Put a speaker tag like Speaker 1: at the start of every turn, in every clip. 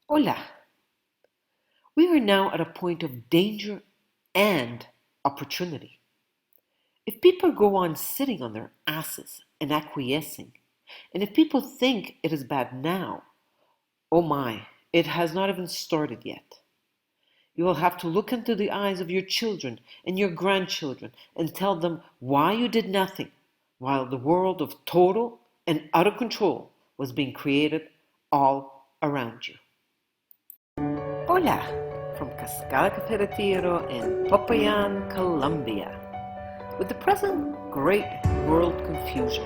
Speaker 1: Hola! We are now at a point of danger and opportunity. If people go on sitting on their asses and acquiescing, and if people think it is bad now, oh my, it has not even started yet. You will have to look into the eyes of your children and your grandchildren and tell them why you did nothing while the world of total and out of control was being created all around you. Hola, from Cascada Cafeteiro in Popayan, Colombia. With the present great world confusion,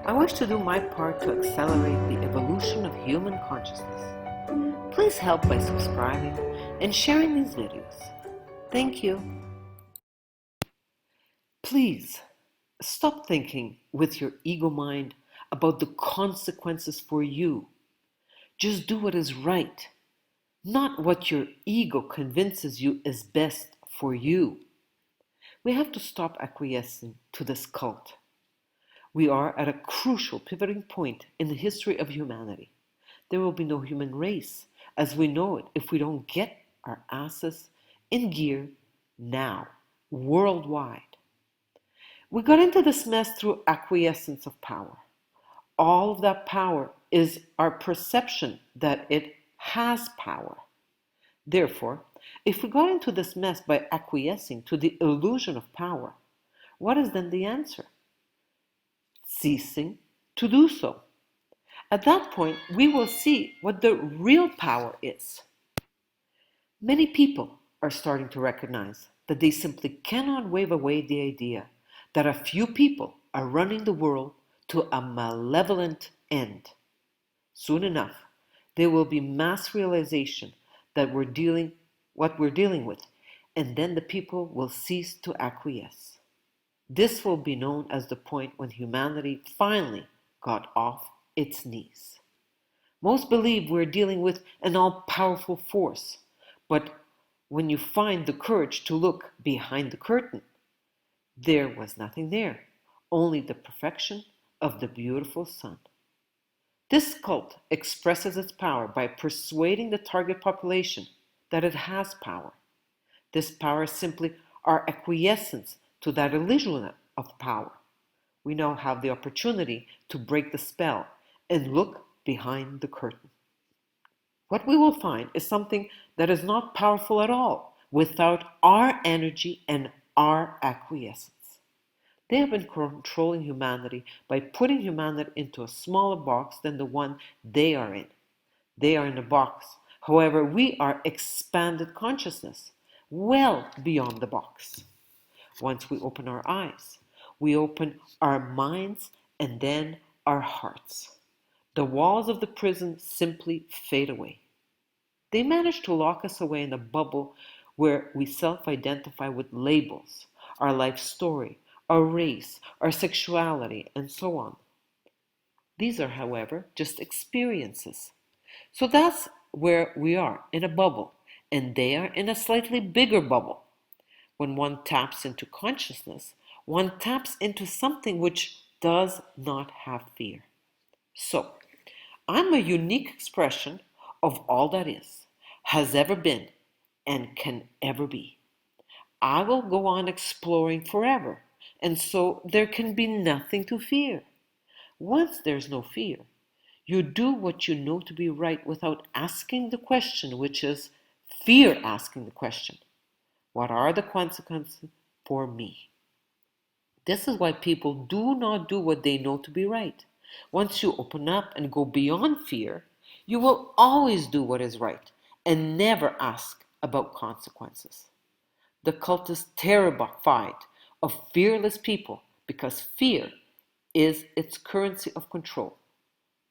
Speaker 1: I wish to do my part to accelerate the evolution of human consciousness. Please help by subscribing and sharing these videos. Thank you. Please stop thinking with your ego mind about the consequences for you. Just do what is right, not what your ego convinces you is best for you. We have to stop acquiescing to this cult. We are at a crucial pivoting point in the history of humanity. There will be no human race as we know it if we don't get our asses in gear now, worldwide. We got into this mess through acquiescence of power. All of that power is our perception that it has power. Therefore, if we got into this mess by acquiescing to the illusion of power, what is then the answer? Ceasing to do so. At that point, we will see what the real power is. Many people are starting to recognize that they simply cannot wave away the idea that a few people are running the world to a malevolent end. Soon enough, there will be mass realization that what we're dealing with, and then the people will cease to acquiesce. This will be known as the point when humanity finally got off its knees. Most believe we're dealing with an all-powerful force, but when you find the courage to look behind the curtain, there was nothing there, only the perfection of the beautiful sun. This cult expresses its power by persuading the target population that it has power. This power is simply our acquiescence to that illusion of power. We now have the opportunity to break the spell and look behind the curtain. What we will find is something that is not powerful at all without our energy and our acquiescence. They have been controlling humanity by putting humanity into a smaller box than the one they are in. They are in a box. However, we are expanded consciousness, well beyond the box. Once we open our eyes, we open our minds and then our hearts. The walls of the prison simply fade away. They manage to lock us away in a bubble where we self-identify with labels, our life story, our race, our sexuality, and so on. These are, however, just experiences. So that's where we are, in a bubble, and they are in a slightly bigger bubble. When one taps into consciousness, one taps into something which does not have fear. So, I'm a unique expression of all that is, has ever been, and can ever be. I will go on exploring forever, and so there can be nothing to fear. Once there's no fear, you do what you know to be right without asking the question, which is fear asking the question. What are the consequences for me? This is why people do not do what they know to be right. Once you open up and go beyond fear, you will always do what is right and never ask about consequences. The cult is terrified of fearless people because fear is its currency of control.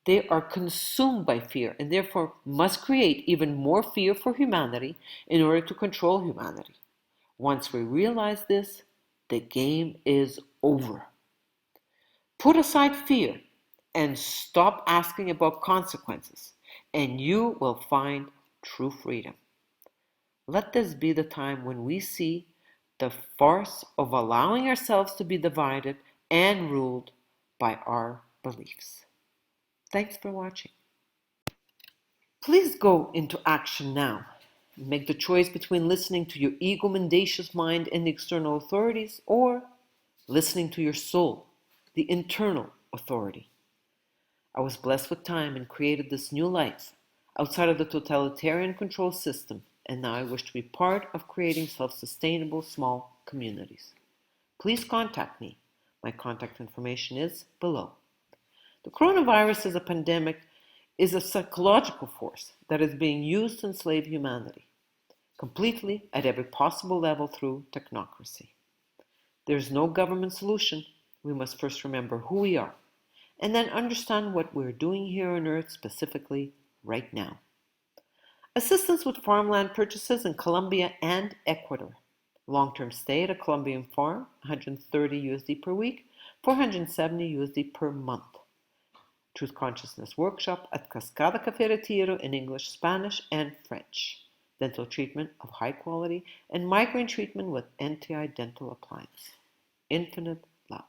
Speaker 1: They are consumed by fear and therefore must create even more fear for humanity in order to control humanity. Once we realize this, the game is over. Put aside fear and stop asking about consequences, and you will find true freedom. Let this be the time when we see the farce of allowing ourselves to be divided and ruled by our beliefs. Thanks for watching. Please go into action now. Make the choice between listening to your ego-mendacious mind and the external authorities or listening to your soul, the internal authority. I was blessed with time and created this new life outside of the totalitarian control system, and now I wish to be part of creating self-sustainable small communities. Please contact me. My contact information is below. The coronavirus as a pandemic is a psychological force that is being used to enslave humanity, completely at every possible level through technocracy. There is no government solution. We must first remember who we are, and then understand what we're doing here on Earth specifically right now. Assistance with farmland purchases in Colombia and Ecuador. Long-term stay at a Colombian farm, 130 USD per week, 470 USD per month. Truth Consciousness Workshop at Cascada Café Retiro in English, Spanish, and French. Dental treatment of high quality and migraine treatment with NTI dental appliance. Infinite love.